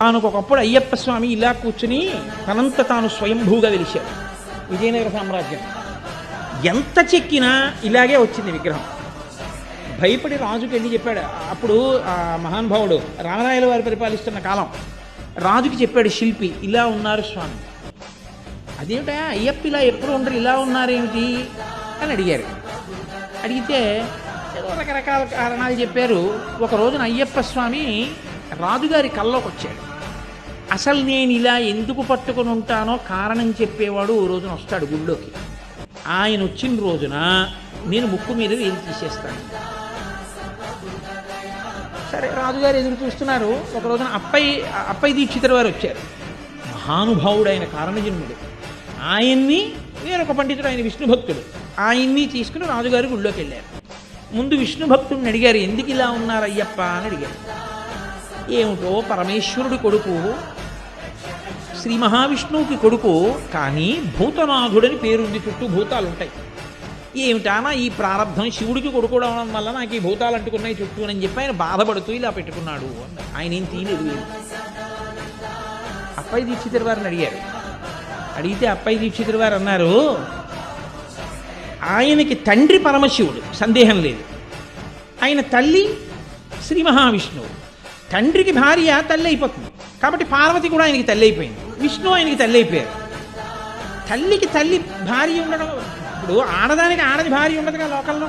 తానుకొకప్పుడు అయ్యప్ప స్వామి ఇలా కూర్చుని తనంత తాను స్వయంభూగా వెలిశాడు. విజయనగర సామ్రాజ్యం ఎంత చెక్కినా ఇలాగే వచ్చింది విగ్రహం. భయపడి రాజుకి వెళ్ళి చెప్పాడు. అప్పుడు ఆ మహానుభావుడు రామరాయల వారు పరిపాలిస్తున్న కాలం. రాజుకి చెప్పాడు శిల్పి, ఇలా ఉన్నారు స్వామి. అదేమిటా అయ్యప్ప ఇలా ఎప్పుడు ఉండరు, ఇలా ఉన్నారేమిటి అని అడిగారు. అడిగితే ఏదో రకరకాల కారణాలు చెప్పారు. ఒక రోజున అయ్యప్ప స్వామి రాజుగారి కల్లోకి వచ్చాడు. అసలు నేను ఇలా ఎందుకు పట్టుకొని ఉంటానో కారణం చెప్పేవాడు ఓ రోజున వస్తాడు గుళ్ళోకి. ఆయన వచ్చిన రోజున నేను ముక్కు మీద వేలు తీసేస్తాను. సరే రాజుగారు ఎదురు చూస్తున్నారు. ఒక రోజున అప్పయ్య దీక్షితుల వారు వచ్చారు. మహానుభావుడైన కారణజన్ముడు. ఆయన్ని వేరొక పండితుడు, ఆయన విష్ణు భక్తుడు, ఆయన్ని తీసుకుని రాజుగారి గుళ్ళోకి వెళ్ళారు. ముందు విష్ణు భక్తుడిని అడిగారు, ఎందుకు ఇలా ఉన్నారు అయ్యప్ప అని అడిగారు. ఏమిటో పరమేశ్వరుడి కొడుకు, శ్రీ మహావిష్ణువుకి కొడుకు, కానీ భూతనాథుడని పేరుంది, చుట్టూ భూతాలు ఉంటాయి. ఏమిటానా ఈ ప్రారంభం, శివుడికి కొడుకు అవడం వల్ల నాకు ఈ భూతాలు అంటుకున్నాయి చుట్టూ అని చెప్పి ఆయన బాధపడుతూ ఇలా పెట్టుకున్నాడు అన్నారు. ఆయన ఏం తీయలేదు. అప్పయ్య దీక్షితుల వారిని అడిగారు. అడిగితే అప్పయ్య దీక్షితుల వారు అన్నారు, ఆయనకి తండ్రి పరమశివుడు, సందేహం లేదు. ఆయన తల్లి శ్రీ మహావిష్ణువు. తండ్రికి భార్య తల్లి అయిపోతుంది కాబట్టి పార్వతి కూడా ఆయనకి తల్లి అయిపోయింది, విష్ణువు ఆయనకి తల్లి అయిపోయారు. తల్లికి తల్లి భార్య ఉండడం, ఇప్పుడు ఆడదానికి ఆడది భార్య ఉండదుగా లోకల్లో.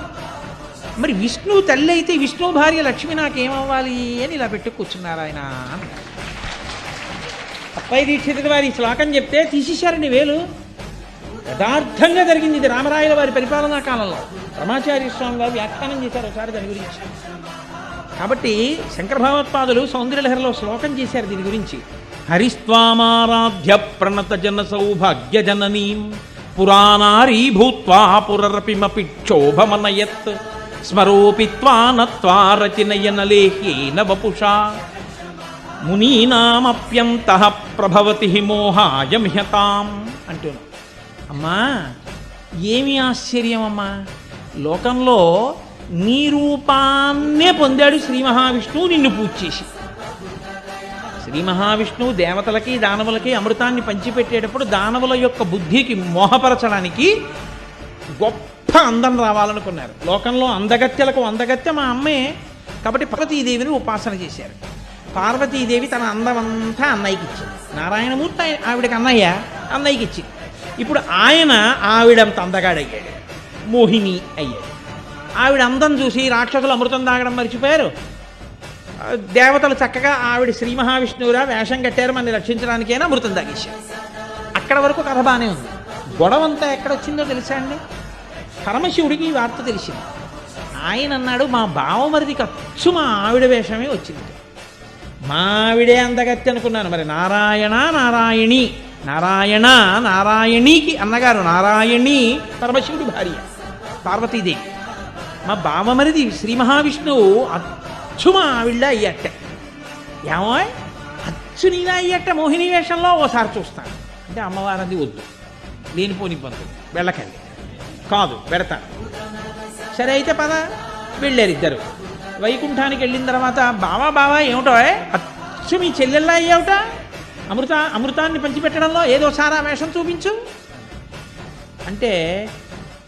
మరి విష్ణువు తల్లి అయితే విష్ణువు భార్య లక్ష్మి నాకేమవ్వాలి అని ఇలా పెట్టు కూర్చున్నారు ఆయన. అప్పయ్య దీక్షితుల వారి శ్లోకం చెప్తే తీసేశారండి వేలు. యథార్థంగా జరిగింది. ఇది రామరాయల వారి పరిపాలనా కాలంలో రమాచార్య స్వామి వారు వ్యాఖ్యానం చేశారు ఒకసారి దాని గురించి. కాబట్టి శంకర భగవత్పాదులు సౌందర్యలహరిలో శ్లోకం చేశారు దీని గురించి. హరిస్వామారాధ్య ప్రణత జన సౌభాగ్య జననీం పురాణారీ భూత్వా పురరపిమపి క్షోభమనయత్ స్మరోపిత్వా నత్వా రచనయన లేహ్యేన వపుషా మునీనామప్యంతః ప్రభవతి మోహాయమిహతాం అంటున్నాం. అమ్మా ఏమి ఆశ్చర్యం అమ్మా, లోకంలో నీ రూపాన్నే పొందాడు శ్రీ మహావిష్ణువు నిన్ను పూజ చేసి. శ్రీ మహావిష్ణువు దేవతలకి దానవులకి అమృతాన్ని పంచిపెట్టేటప్పుడు దానవుల యొక్క బుద్ధికి మోహపరచడానికి గొప్ప అందం రావాలనుకున్నారు. లోకంలో అందగత్యలకు అందగత్య మా అమ్మే కాబట్టి పార్వతీదేవిని ఉపాసన చేశారు. పార్వతీదేవి తన అందమంతా అన్నయ్యకి ఇచ్చింది. నారాయణమూర్తి ఆవిడకి అన్నయ్యకి ఇచ్చింది. ఇప్పుడు ఆయన ఆవిడంత అందగాడయ్యాడు, మోహిని అయ్యాడు. ఆవిడ అందం చూసి రాక్షసులు అమృతం తాగడం మర్చిపోయారు. దేవతలు చక్కగా ఆవిడ శ్రీ మహావిష్ణువురా వేషం కట్టారు మనని రక్షించడానికైనా అమృతం తాగేశారు. అక్కడ వరకు కథ బాగానే ఉంది. గొడవంతా ఎక్కడొచ్చిందో తెలుసా అండి? పరమశివుడికి ఈ వార్త తెలిసింది. ఆయన అన్నాడు, మా బావమరిదికి అచ్చు మా ఆవిడ వేషమే వచ్చింది. మా ఆవిడే అందగత్తి అనుకున్నాను. మరి నారాయణ నారాయణి, నారాయణ నారాయణికి అన్నగారు, నారాయణి పరమశివుడి భార్య పార్వతీదేవి. మా బావమరిది శ్రీ మహావిష్ణువు అచ్చు మా ఆవిడ అయ్యట్ట. ఏమో అచ్చు నీలా అయ్యట్ట మోహిని వేషంలో ఓసారి చూస్తాను అంటే అమ్మవారిది వద్దు, లేనిపోని పంతులు వెళ్ళకండి, కాదు పెడతాను. సరే అయితే పద. వెళ్ళారు ఇద్దరు. వైకుంఠానికి వెళ్ళిన తర్వాత బావా ఏమిటో అచ్చు మీ చెల్లెల్లా అయ్యావుట, అమృతాన్ని పంచిపెట్టడంలో ఏదోసారి ఆ వేషం చూపించు అంటే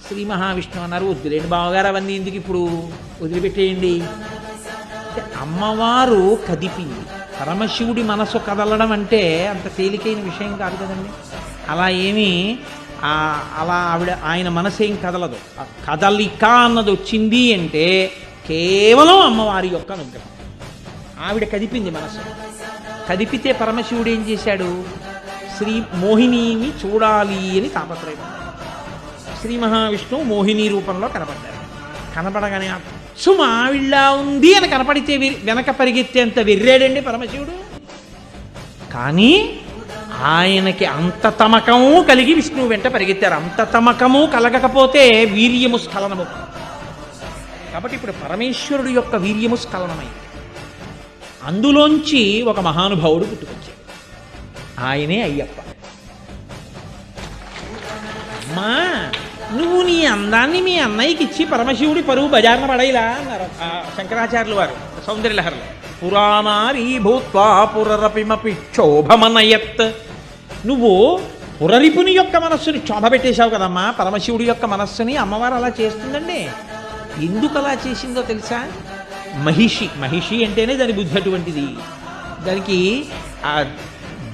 శ్రీ మహావిష్ణువు అన్నారు, వద్దులేండి బావగారు అవన్నీ ఎందుకు, ఇప్పుడు వదిలిపెట్టేయండి అంటే అమ్మవారు కదిపింది. పరమశివుడి మనసు కదలడం అంటే అంత తేలికైన విషయం కాదు కదండి. అలా ఆయన మనసు ఏం కదలదు. ఆ కదలిక అన్నది వచ్చింది అంటే కేవలం అమ్మవారి యొక్క అనుగ్రహం. ఆవిడ కదిపింది మనసు. కదిపితే పరమశివుడు ఏం చేశాడు, శ్రీ మోహినిని చూడాలి అని తాపత్రయం. శ్రీ మహావిష్ణువు మోహిని రూపంలో కనపడ్డారు. కనపడగానే అచ్చు మావిళ్ళా ఉంది అని కనపడితే వెనక పరిగెత్తేంత వెర్రాడండి పరమశివుడు. కానీ ఆయనకి అంత తమకము కలిగి విష్ణువు వెంట పరిగెత్తారు. అంత తమకము కలగకపోతే వీర్యము స్ఖలనము. కాబట్టి ఇప్పుడు పరమేశ్వరుడు యొక్క వీర్యము స్ఖలనమైంది. అందులోంచి ఒక మహానుభావుడు పుట్టుకొచ్చాడు. ఆయనే అయ్యప్ప. అమ్మా నువ్వు నీ అందాన్ని మీ అన్నయ్యకి ఇచ్చి పరమశివుడి పరువు బజార్న పడైలా అన్నారు శంకరాచార్యులు వారు సౌందర్యలహరిలో. పురాణారీ భూత్వా పురరపిమపి క్షోభమనయత్. నువ్వు పురరిపుని యొక్క మనస్సుని క్షోభ పెట్టేశావు కదమ్మా, పరమశివుడి యొక్క మనస్సుని అమ్మవారు అలా చేస్తుందండి. ఎందుకు అలా చేసిందో తెలుసా? మహిషి అంటేనే దాని బుద్ధి అటువంటిది. దానికి ఆ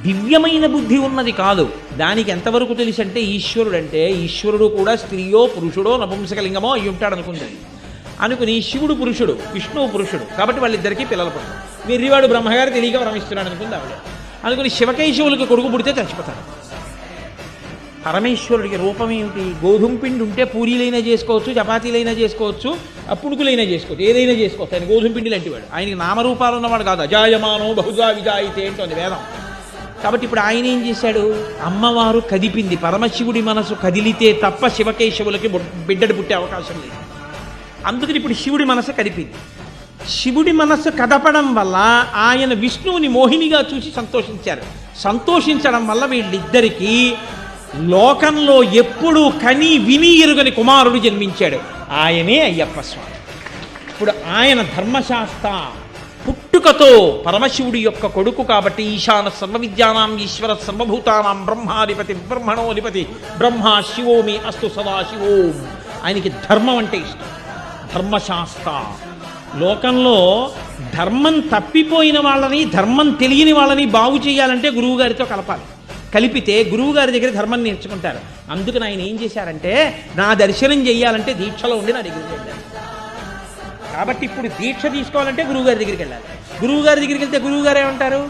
దివ్యమైన బుద్ధి ఉన్నది కాదు. దానికి ఎంతవరకు తెలుసు అంటే ఈశ్వరుడు కూడా స్త్రీయో పురుషుడో నపుంసకలింగమో అయి ఉంటాడు అనుకుంది. అనుకుని శివుడు పురుషుడు, విష్ణువు పురుషుడు, కాబట్టి వాళ్ళిద్దరికీ పిల్లలు పుడతారు. వెర్రివాడు బ్రహ్మగారు తెలియక వరమిస్తున్నాడు అనుకుంది ఆవిడ. అనుకుని శివకేశవులకు కొడుకు పుడితే చచ్చిపోతాడు. పరమేశ్వరుడికి రూపం ఏమిటి? గోధుమ పిండి ఉంటే పూరీలైనా చేసుకోవచ్చు, చపాతీలైనా చేసుకోవచ్చు, పుణుకులైనా చేసుకోవచ్చు, ఏదైనా చేసుకోవచ్చు. ఆయన గోధుమ పిండి లాంటి వాడు. ఆయనకి నామరూపాలు ఉన్నవాడు కాదు. అజాయమానో బహుజా విజాయితే ఏంటోంది వేదం. కాబట్టి ఇప్పుడు ఆయన ఏం చేశాడు? అమ్మవారు కదిపింది. పరమశివుడి మనసు కదిలితే తప్ప శివకేశవులకి బిడ్డడు పుట్టే అవకాశం లేదు. అందుకని ఇప్పుడు శివుడి మనసు కదిపింది. శివుడి మనస్సు కదపడం వల్ల ఆయన విష్ణువుని మోహినిగా చూసి సంతోషించారు. సంతోషించడం వల్ల వీళ్ళిద్దరికీ లోకంలో ఎప్పుడూ కని విని ఎరుగని కుమారుడు జన్మించాడు. ఆయనే అయ్యప్ప స్వామి. ఇప్పుడు ఆయన ధర్మశాస్త్ర పుట్టుకతో పరమశివుడి యొక్క కొడుకు కాబట్టి ఈశాన సర్వవిద్యానాం ఈశ్వర సర్వభూతానాం బ్రహ్మాధిపతి బ్రహ్మణోధిపతి బ్రహ్మ శివోమి అస్తు సదాశివోం. ఆయనకి ధర్మం అంటే ఇష్టం. ధర్మశాస్త్ర. లోకంలో ధర్మం తప్పిపోయిన వాళ్ళని, ధర్మం తెలియని వాళ్ళని బాగు చేయాలంటే గురువుగారితో కలపాలి. కలిపితే గురువుగారి దగ్గర ధర్మం నేర్చుకుంటారు. అందుకని ఆయన ఏం చేశారంటే, నా దర్శనం చేయాలంటే దీక్షలో ఉండి నా దగ్గరికి వెళ్ళాలి. కాబట్టి ఇప్పుడు దీక్ష తీసుకోవాలంటే గురువుగారి దగ్గరికి వెళ్ళాలి. గురువుగారి దగ్గరికి వెళ్తే గురువుగారు ఏమంటారు?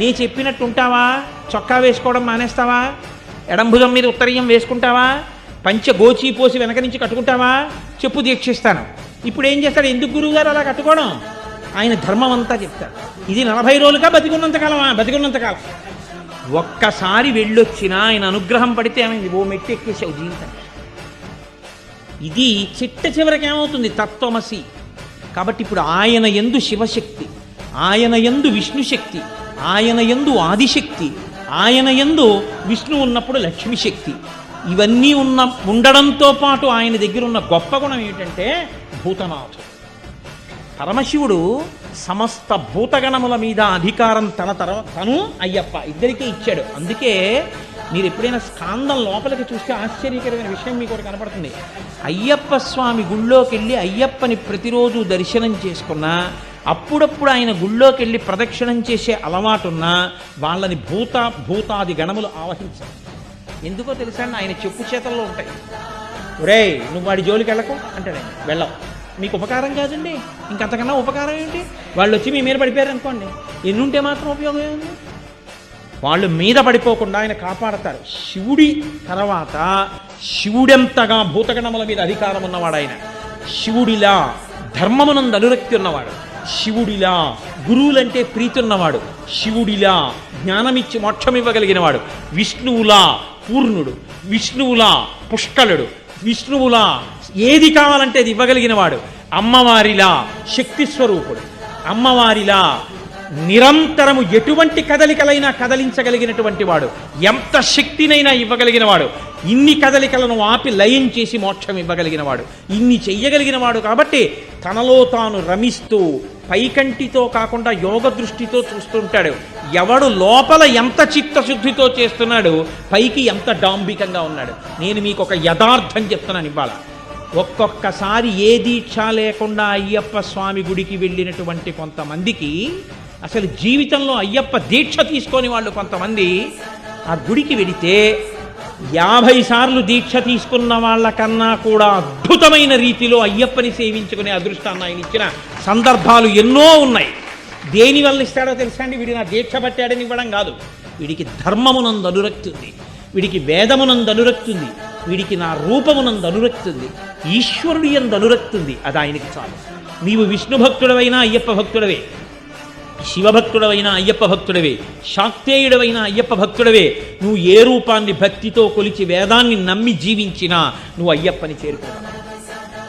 నీ చెప్పినట్టు ఉంటావా? చొక్కా వేసుకోవడం మానేస్తావా? ఎడంభుజం మీద ఉత్తరీయం వేసుకుంటావా? పంచ గోచి పోసి వెనక నుంచి కట్టుకుంటావా? చెప్పు, దీక్షిస్తాను. ఇప్పుడు ఏం చేస్తాడు? ఎందుకు గురువుగారు అలా కట్టుకోవడం? ఆయన ధర్మం అంతా చెప్తాడు. ఇది 40 రోజులుగా బతికున్నంతకాలమా? బతికున్నంతకాలం. ఒక్కసారి వెళ్ళొచ్చినా ఆయన అనుగ్రహం పడితే ఏమైంది? ఓ మెట్టి ఎక్కేసావు జీవితం. ఇది చిట్ట చివరికి ఏమవుతుంది? తత్వమసి. కాబట్టి ఇప్పుడు ఆయన యందు శివశక్తి, ఆయన యందు విష్ణుశక్తి, ఆయన యందు ఆదిశక్తి, ఆయన యందు విష్ణు ఉన్నప్పుడు లక్ష్మీశక్తి, ఇవన్నీ ఉండడంతో పాటు ఆయన దగ్గర ఉన్న గొప్ప గుణం ఏమిటంటే భూతనాథుడు. పరమశివుడు సమస్త భూతగణముల మీద అధికారం తను అయ్యప్ప ఇద్దరికీ ఇచ్చాడు. అందుకే మీరు ఎప్పుడైనా స్కాందం లోపలికి చూస్తే ఆశ్చర్యకరమైన విషయం మీకు ఒకటి కనపడుతుంది. అయ్యప్ప స్వామి గుళ్ళోకి వెళ్ళి అయ్యప్పని ప్రతిరోజు దర్శనం చేసుకున్నా, అప్పుడప్పుడు ఆయన గుళ్ళోకి వెళ్ళి ప్రదక్షిణం చేసే అలవాటున్నా వాళ్ళని భూతాది గణములు ఆవహించారు. ఎందుకో తెలుసా? ఆయన చెప్పు చేతల్లో ఉంటాయి. ఒరేయ్, నువ్వు వాడి జోలికి వెళ్ళకు అంటాడు ఆయన. వెళ్ళవు. మీకు ఉపకారం కాదండి, ఇంకంతకన్నా ఉపకారం ఏంటి? వాళ్ళు వచ్చి మీ మీద పడిపోయారు అనుకోండి, ఎన్నుంటే మాత్రం ఉపయోగం ఏముంది? వాళ్ళు మీద పడిపోకుండా ఆయన కాపాడతారు. శివుడి తర్వాత శివుడెంతగా భూతగణముల మీద అధికారం ఉన్నవాడు ఆయన. శివుడిలా ధర్మమునందు అనురక్తి ఉన్నవాడు, శివుడిలా గురువులంటే ప్రీతి ఉన్నవాడు, శివుడిలా జ్ఞానమిచ్చి మోక్షం ఇవ్వగలిగిన వాడు, విష్ణువులా పూర్ణుడు, విష్ణువులా పుష్కలుడు, విష్ణువులా ఏది కావాలంటే అది ఇవ్వగలిగిన వాడు, అమ్మవారిలా శక్తి స్వరూపుడు, అమ్మవారిలా నిరంతరము ఎటువంటి కదలికలైనా కదలించగలిగినటువంటి వాడు, ఎంత శక్తినైనా ఇవ్వగలిగిన వాడు, ఇన్ని కదలికలను ఆపి లయం చేసి మోక్షం ఇవ్వగలిగిన వాడు, ఇన్ని చెయ్యగలిగిన వాడు. కాబట్టి తనలో తాను రమిస్తూ పైకంటితో కాకుండా యోగ దృష్టితో చూస్తుంటాడు. ఎవడు లోపల ఎంత చిత్తశుద్ధితో చేస్తున్నాడు, పైకి ఎంత డాంబికంగా ఉన్నాడు. నేను మీకు ఒక యథార్థం చెప్తున్నాను ఇవాళ. ఒక్కొక్కసారి ఏ దీక్ష లేకుండా అయ్యప్ప స్వామి గుడికి వెళ్ళినటువంటి కొంతమందికి, అసలు జీవితంలో అయ్యప్ప దీక్ష తీసుకొని వాళ్ళు కొంతమంది ఆ గుడికి వెడితే 50 సార్లు దీక్ష తీసుకున్న వాళ్ళకన్నా కూడా అద్భుతమైన రీతిలో అయ్యప్పని సేవించుకునే అదృష్టాన్ని ఆయన ఇచ్చిన సందర్భాలు ఎన్నో ఉన్నాయి. దేనివల్ల ఇస్తాడో తెలుసా అండి? వీడి నా దీక్ష పట్టాడని ఇవ్వడం కాదు. వీడికి ధర్మమునందు అనురక్తి ఉంది, వీడికి వేదమునందు అనురక్తి ఉంది, వీడికి నా రూపమునందు అనురక్తి ఉంది, ఈశ్వరుడి యందు అనురక్తి ఉంది. అది ఆయనకి చాలు. నీవు విష్ణు భక్తుడవైనా అయ్యప్ప భక్తుడవే, శివభక్తుడవైనా అయ్యప్ప భక్తుడవే, శాక్తేయుడవైనా అయ్యప్ప భక్తుడవే. నువ్వు ఏ రూపాన్ని భక్తితో కొలిచి వేదాన్ని నమ్మి జీవించినా నువ్వు అయ్యప్పని చేరుకోవాలి.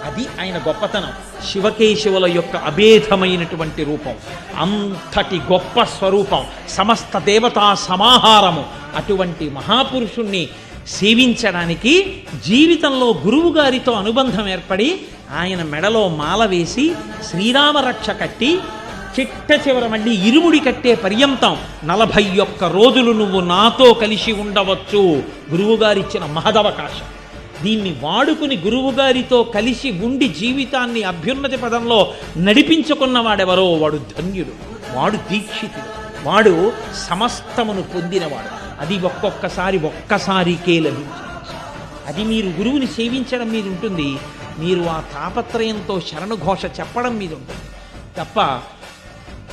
అది ఆయన గొప్పతనం. శివకేశవుల యొక్క అభేదమైనటువంటి రూపం, అంతటి గొప్ప స్వరూపం, సమస్త దేవతా సమాహారము. అటువంటి మహాపురుషుణ్ణి సేవించడానికి జీవితంలో గురువు గారితో అనుబంధం ఏర్పడి ఆయన మెడలో మాల వేసి శ్రీరామ రక్ష కట్టి చిట్ట చివర మళ్ళీ ఇరుముడి కట్టే పర్యంతం 41 రోజులు నువ్వు నాతో కలిసి ఉండవచ్చు. గురువుగారిచ్చిన మహదవకాశం. దీన్ని వాడుకుని గురువుగారితో కలిసి ఉండి జీవితాన్ని అభ్యున్నతి పదంలో నడిపించుకున్నవాడెవరో వాడు ధన్యుడు, వాడు దీక్షితుడు, వాడు సమస్తమును పొందినవాడు. అది ఒక్కసారికే లభించింది. అది మీరు గురువుని సేవించడం మీద ఉంటుంది, మీరు ఆ తాపత్రయంతో శరణుఘోష చెప్పడం మీద ఉంటుంది తప్ప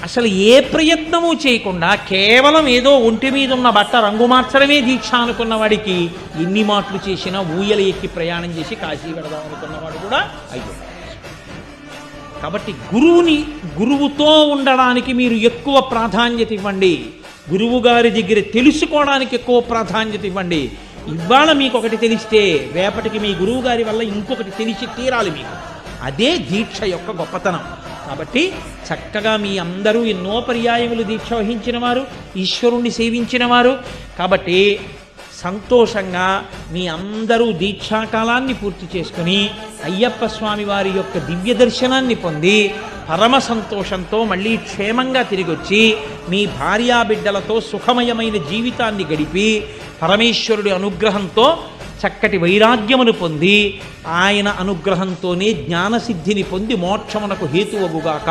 అసలు ఏ ప్రయత్నము చేయకుండా కేవలం ఏదో ఒంటి మీద ఉన్న బట్ట రంగు మార్చడమే దీక్ష అనుకున్న వాడికి ఎన్ని మాటలు చేసినా ఊయల ఎక్కి ప్రయాణం చేసి కాశీ వెళదాం అనుకున్నవాడు కూడా అయ్యో. కాబట్టి గురువుతో ఉండడానికి మీరు ఎక్కువ ప్రాధాన్యత ఇవ్వండి. గురువు గారి దగ్గర తెలుసుకోవడానికి ఎక్కువ ప్రాధాన్యత ఇవ్వండి. ఇవాళ మీకు ఒకటి తెలిస్తే రేపటికి మీ గురువు గారి వల్ల ఇంకొకటి తెలిసి తీరాలి మీకు. అదే దీక్ష యొక్క గొప్పతనం. కాబట్టి చక్కగా మీ అందరూ ఎన్నో పర్యాయములు దీక్ష వహించిన వారు, ఈశ్వరుణ్ణి సేవించిన వారు. కాబట్టి సంతోషంగా మీ అందరూ దీక్షాకాలాన్ని పూర్తి చేసుకుని అయ్యప్ప స్వామి వారి యొక్క దివ్య దర్శనాన్ని పొంది పరమ సంతోషంతో మళ్ళీ క్షేమంగా తిరిగొచ్చి మీ భార్యాబిడ్డలతో సుఖమయమైన జీవితాన్ని గడిపి పరమేశ్వరుడి అనుగ్రహంతో చక్కటి వైరాగ్యమును పొంది ఆయన అనుగ్రహంతోనే జ్ఞానసిద్ధిని పొంది మోక్షమునకు హేతువగుగాక.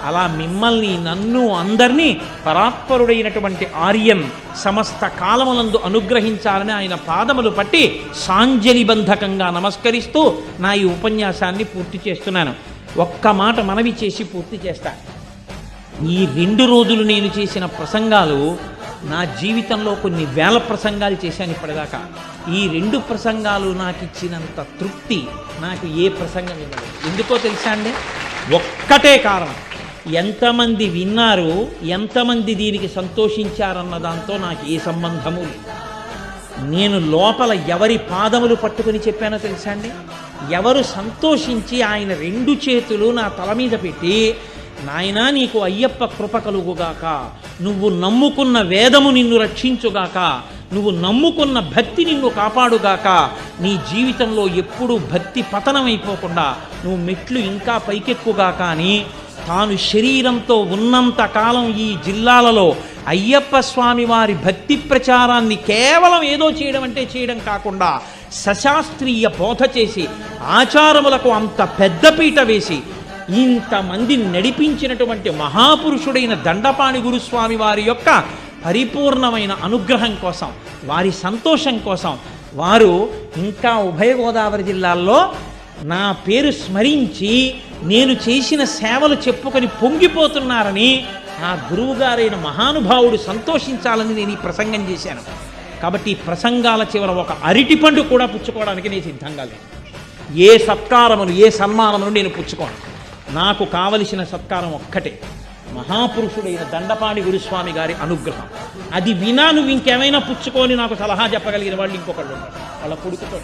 అలా మిమ్మల్ని నన్ను అందరినీ పరాత్పరుడైనటువంటి ఆర్యం సమస్త కాలములందు అనుగ్రహించాలని ఆయన పాదములు పట్టి సాంజలిబంధకంగా నమస్కరిస్తూ నా ఈ ఉపన్యాసాన్ని పూర్తి చేస్తున్నాను. ఒక్క మాట మనవి చేసి పూర్తి చేస్తా. ఈ 2 రోజులు నేను చేసిన ప్రసంగాలు నా జీవితంలో కొన్ని వేల ప్రసంగాలు చేశాను ఇప్పటిదాకా. ఈ 2 ప్రసంగాలు నాకు ఇచ్చినంత తృప్తి నాకు ఏ ప్రసంగం ఇవ్వలేదు. ఎందుకో తెలుసా అండి? ఒక్కటే కారణం, ఎంతమంది విన్నారు, ఎంతమంది దీనికి సంతోషించారన్న దాంతో నాకు ఏ సంబంధము లేదు. నేను లోపల ఎవరి పాదములు పట్టుకుని చెప్పానో తెలుసా అండి? ఎవరు సంతోషించి ఆయన 2 చేతులు నా తల మీద పెట్టి, నాయనా నీకు అయ్యప్ప కృప కలుగుగాక, నువ్వు నమ్ముకున్న వేదము నిన్ను రక్షించుగాక, నువ్వు నమ్ముకున్న భక్తి నిన్ను కాపాడుగాక, నీ జీవితంలో ఎప్పుడూ భక్తి పతనమైపోకుండా నువ్వు మెట్లు ఇంకా పైకెక్కుగాక అని తాను శరీరంతో ఉన్నంత కాలం ఈ జిల్లాలలో అయ్యప్ప స్వామి వారి భక్తి ప్రచారాన్ని కేవలం ఏదో చేయడం అంటే చేయడం కాకుండా సశాస్త్రీయ బోధ చేసి ఆచారములకు అంత పెద్దపీట వేసి ఇంతమందిని నడిపించినటువంటి మహాపురుషుడైన దండపాణి గురుస్వామి వారి యొక్క పరిపూర్ణమైన అనుగ్రహం కోసం, వారి సంతోషం కోసం వారు ఇంకా ఉభయ గోదావరి జిల్లాల్లో నా పేరు స్మరించి నేను చేసిన సేవలు చెప్పుకొని పొంగిపోతున్నారని ఆ గురువుగారైన మహానుభావుడు సంతోషించాలని నేను ఈ ప్రసంగం చేశాను. కాబట్టి ఈ ప్రసంగాల చివర ఒక అరటిపండు కూడా పుచ్చుకోవడానికి నేను సిద్ధంగా లేను. ఏ సత్కారమును ఏ సన్మానమును నేను పుచ్చుకోను. నాకు కావలసిన సత్కారం ఒక్కటే, మహాపురుషుడైన దండపాణి గురుస్వామి గారి అనుగ్రహం. అది వినా నువ్వు ఇంకేమైనా పుచ్చుకొని నాకు సలహా చెప్పగలిగిన వాళ్ళు ఇంకొకళ్ళు ఉంటారు, వాళ్ళ కొడుకుతో